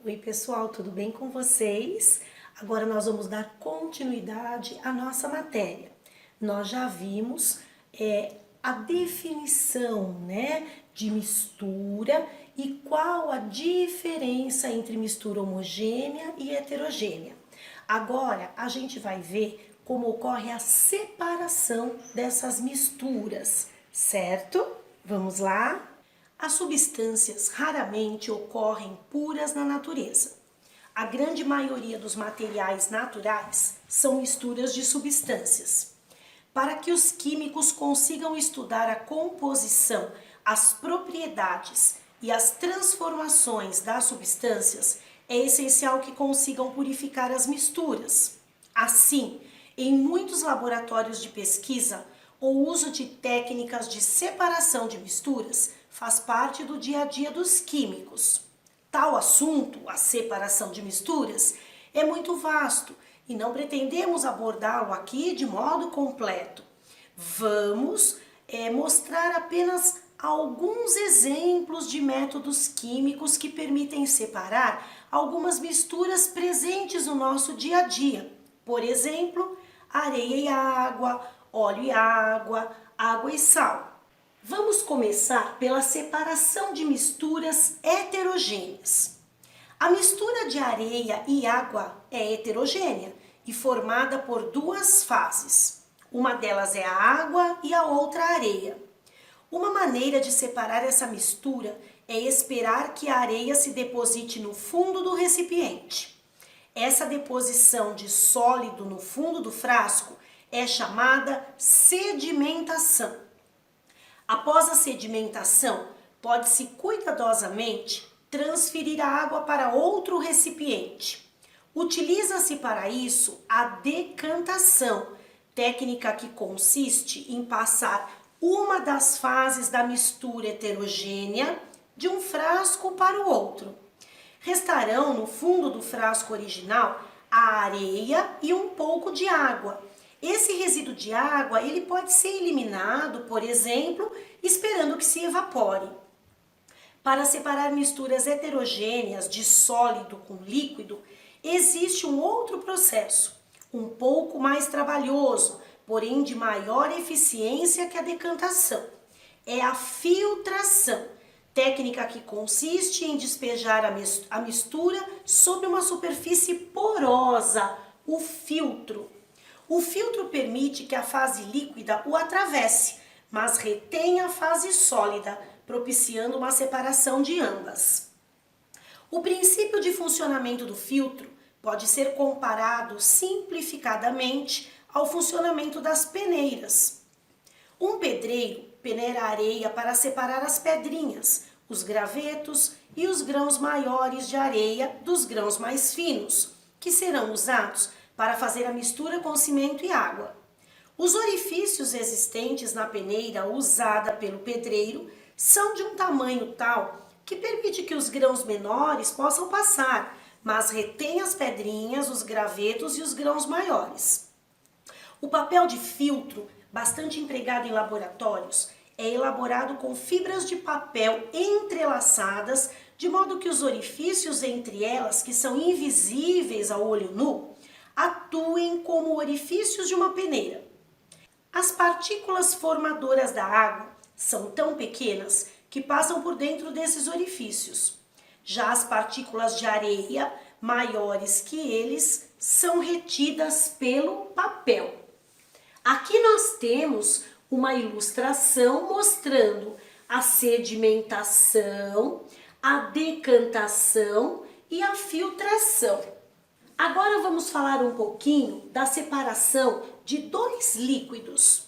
Oi pessoal, tudo bem com vocês? Agora nós vamos dar continuidade à nossa matéria. Nós já vimos a definição, de mistura e qual a diferença entre mistura homogênea e heterogênea. Agora a gente vai ver como ocorre a separação dessas misturas, certo? Vamos lá? As substâncias raramente ocorrem puras na natureza. A grande maioria dos materiais naturais são misturas de substâncias. Para que os químicos consigam estudar a composição, as propriedades e as transformações das substâncias, é essencial que consigam purificar as misturas. Assim, em muitos laboratórios de pesquisa, o uso de técnicas de separação de misturas faz parte do dia a dia dos químicos. Tal assunto, a separação de misturas, é muito vasto e não pretendemos abordá-lo aqui de modo completo. Vamos mostrar apenas alguns exemplos de métodos químicos que permitem separar algumas misturas presentes no nosso dia a dia. Por exemplo, areia e água, óleo e água, água e sal. Vamos começar pela separação de misturas heterogêneas. A mistura de areia e água é heterogênea e formada por duas fases. Uma delas é a água e a outra a areia. Uma maneira de separar essa mistura é esperar que a areia se deposite no fundo do recipiente. Essa deposição de sólido no fundo do frasco é chamada sedimentação. Após a sedimentação, pode-se cuidadosamente transferir a água para outro recipiente. Utiliza-se para isso a decantação, técnica que consiste em passar uma das fases da mistura heterogênea de um frasco para o outro. Restarão no fundo do frasco original a areia e um pouco de água. Esse resíduo de água, ele pode ser eliminado, por exemplo, esperando que se evapore. Para separar misturas heterogêneas de sólido com líquido, existe um outro processo, um pouco mais trabalhoso, porém de maior eficiência que a decantação. É a filtração, técnica que consiste em despejar a mistura sobre uma superfície porosa, o filtro. O filtro permite que a fase líquida o atravesse, mas retém a fase sólida, propiciando uma separação de ambas. O princípio de funcionamento do filtro pode ser comparado simplificadamente ao funcionamento das peneiras. Um pedreiro peneira a areia para separar as pedrinhas, os gravetos e os grãos maiores de areia dos grãos mais finos, que serão usados para fazer a mistura com cimento e água. Os orifícios existentes na peneira usada pelo pedreiro são de um tamanho tal que permite que os grãos menores possam passar, mas retém as pedrinhas, os gravetos e os grãos maiores. O papel de filtro, bastante empregado em laboratórios, é elaborado com fibras de papel entrelaçadas, de modo que os orifícios entre elas, que são invisíveis ao olho nu, atuem como orifícios de uma peneira. As partículas formadoras da água são tão pequenas que passam por dentro desses orifícios. Já as partículas de areia, maiores que eles, são retidas pelo papel. Aqui nós temos uma ilustração mostrando a sedimentação, a decantação e a filtração. Agora vamos falar um pouquinho da separação de dois líquidos.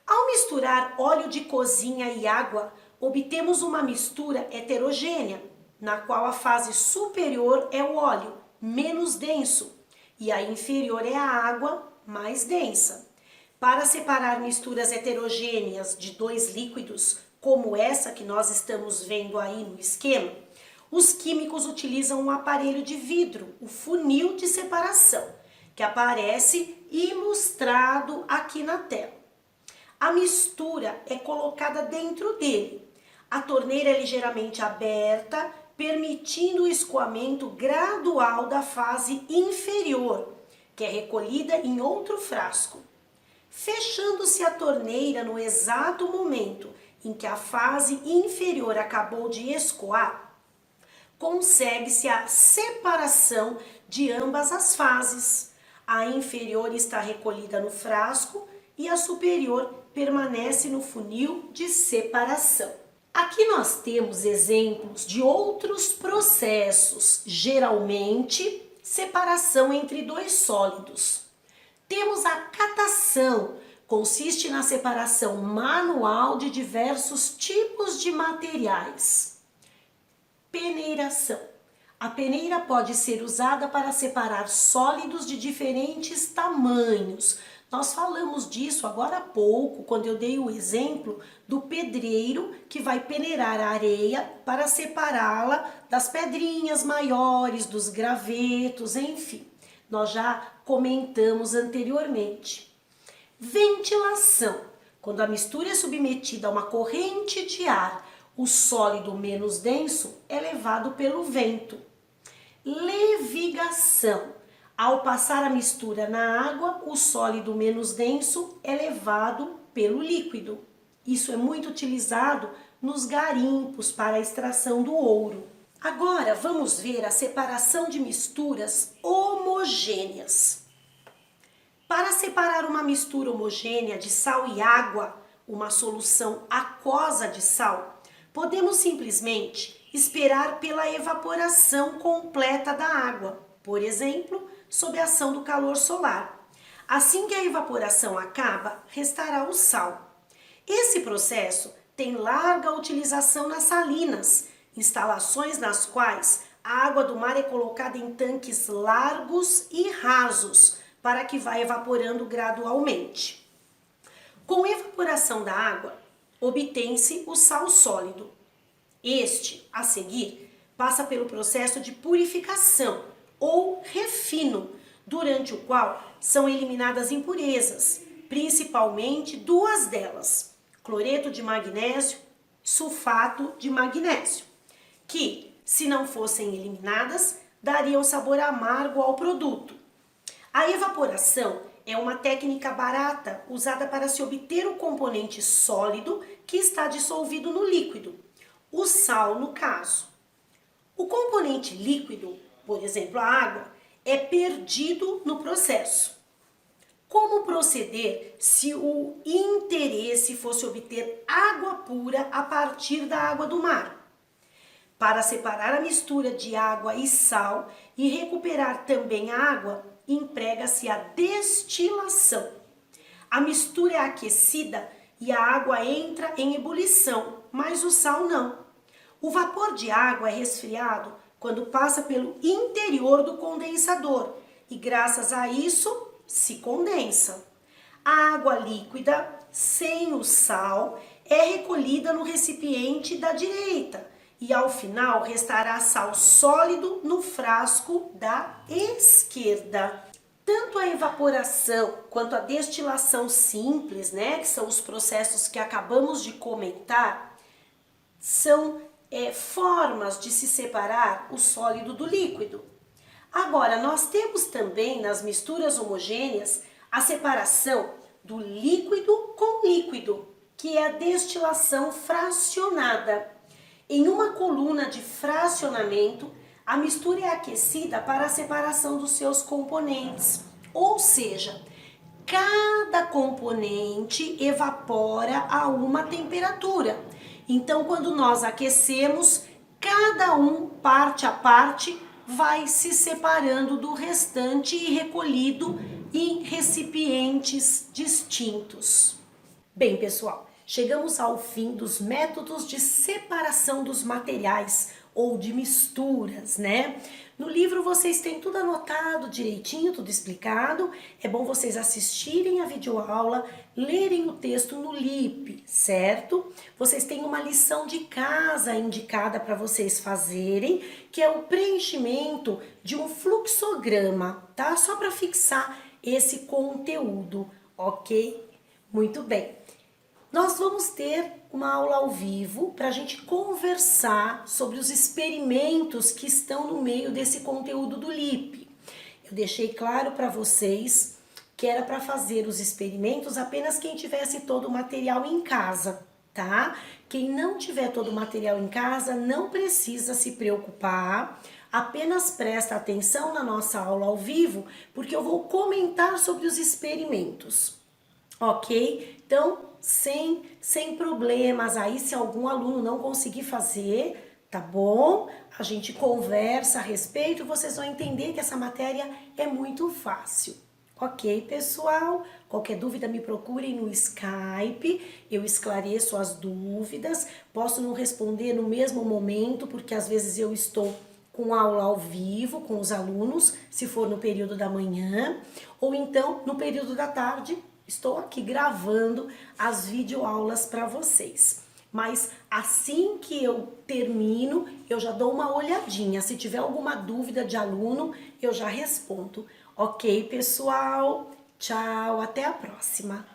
Ao misturar óleo de cozinha e água, obtemos uma mistura heterogênea, na qual a fase superior é o óleo, menos denso, e a inferior é a água, mais densa. Para separar misturas heterogêneas de dois líquidos, como essa que nós estamos vendo aí no esquema, os químicos utilizam um aparelho de vidro, o funil de separação, que aparece ilustrado aqui na tela. A mistura é colocada dentro dele. A torneira é ligeiramente aberta permitindo o escoamento gradual da fase inferior, que é recolhida em outro frasco. Fechando-se a torneira no exato momento em que a fase inferior acabou de escoar, consegue-se a separação de ambas as fases. A inferior está recolhida no frasco e a superior permanece no funil de separação. Aqui nós temos exemplos de outros processos, geralmente separação entre dois sólidos. Temos a catação, consiste na separação manual de diversos tipos de materiais. Peneiração. A peneira pode ser usada para separar sólidos de diferentes tamanhos. Nós falamos disso agora há pouco, quando eu dei o exemplo do pedreiro que vai peneirar a areia para separá-la das pedrinhas maiores, dos gravetos, enfim. Nós já comentamos anteriormente. Ventilação. Quando a mistura é submetida a uma corrente de ar, o sólido menos denso é levado pelo vento. Levigação. Ao passar a mistura na água, o sólido menos denso é levado pelo líquido. Isso é muito utilizado nos garimpos para a extração do ouro. Agora vamos ver a separação de misturas homogêneas. Para separar uma mistura homogênea de sal e água, uma solução aquosa de sal, podemos simplesmente esperar pela evaporação completa da água, por exemplo, sob a ação do calor solar. Assim que a evaporação acaba, restará o sal. Esse processo tem larga utilização nas salinas, instalações nas quais a água do mar é colocada em tanques largos e rasos, para que vá evaporando gradualmente. Com a evaporação da água, obtém-se o sal sólido. Este, a seguir, passa pelo processo de purificação ou refino, durante o qual são eliminadas impurezas, principalmente duas delas, cloreto de magnésio e sulfato de magnésio, que, se não fossem eliminadas, dariam sabor amargo ao produto. A evaporação é uma técnica barata usada para se obter o componente sólido que está dissolvido no líquido, o sal no caso. O componente líquido, por exemplo a água, é perdido no processo. Como proceder se o interesse fosse obter água pura a partir da água do mar? Para separar a mistura de água e sal e recuperar também a água, emprega-se a destilação. A mistura é aquecida e a água entra em ebulição, mas o sal não. O vapor de água é resfriado quando passa pelo interior do condensador e, graças a isso, se condensa. A água líquida, sem o sal, é recolhida no recipiente da direita e, ao final, restará sal sólido no frasco da esquerda. Tanto a evaporação quanto a destilação simples, que são os processos que acabamos de comentar, são formas de se separar o sólido do líquido. Agora, nós temos também nas misturas homogêneas a separação do líquido com líquido, que é a destilação fracionada. Em uma coluna de fracionamento, a mistura é aquecida para a separação dos seus componentes, ou seja, cada componente evapora a uma temperatura. Então, quando nós aquecemos, cada um, parte a parte, vai se separando do restante e recolhido em recipientes distintos. Bem, pessoal, chegamos ao fim dos métodos de separação dos materiais ou de misturas, No livro vocês têm tudo anotado direitinho, tudo explicado. É bom vocês assistirem a videoaula, lerem o texto no LIP, certo? Vocês têm uma lição de casa indicada para vocês fazerem, que é o preenchimento de um fluxograma, tá? Só para fixar esse conteúdo, ok? Muito bem. Nós vamos ter uma aula ao vivo para a gente conversar sobre os experimentos que estão no meio desse conteúdo do LIP. Eu deixei claro para vocês que era para fazer os experimentos apenas quem tivesse todo o material em casa, tá? Quem não tiver todo o material em casa não precisa se preocupar, apenas presta atenção na nossa aula ao vivo, porque eu vou comentar sobre os experimentos, ok? Então, sem problemas aí, se algum aluno não conseguir fazer, tá bom? A gente conversa a respeito, vocês vão entender que essa matéria é muito fácil. Ok, pessoal? Qualquer dúvida me procurem no Skype, eu esclareço as dúvidas, posso não responder no mesmo momento, porque às vezes eu estou com aula ao vivo com os alunos, se for no período da manhã, ou então no período da tarde, estou aqui gravando as videoaulas para vocês. Mas assim que eu termino, eu já dou uma olhadinha. Se tiver alguma dúvida de aluno, eu já respondo. Ok, pessoal? Tchau, até a próxima.